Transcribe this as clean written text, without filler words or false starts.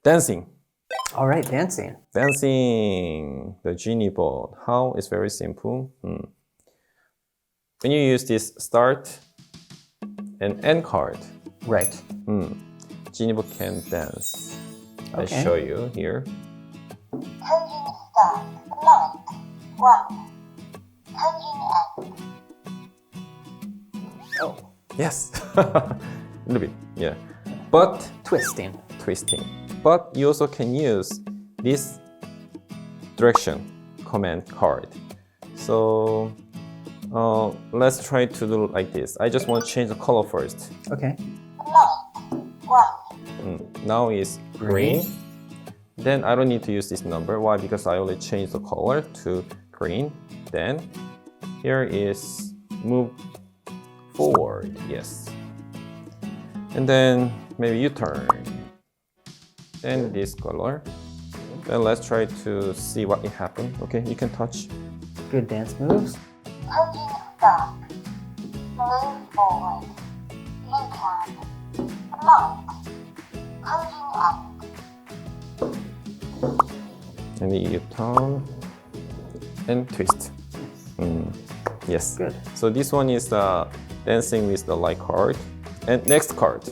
Dancing. All right, dancing. Dancing, the GENIBOT. How? It's very simple. When you use this start and end card, Right. GENIBOT can dance. I'll Okay. show you here. Counting start, light, 1. Counting end. Oh, Yes. A little bit, yeah. But twisting. But you also can use this direction command card. So let's try to do like this. I just want to change the color first. Light, Okay. 1. Now it's green. Then I don't need to use this number. Why? Because I only changed the color to green. Then here is move forward. Yes. And then maybe U-turn. Then this color. Then let's try to see what will happen. Okay, you can touch. Good dance moves. Counting start. Move forward. U-turn. Light. Counting end. And then U-turn and twist. Yes. Good. So this one is dancing with the light card. And next card.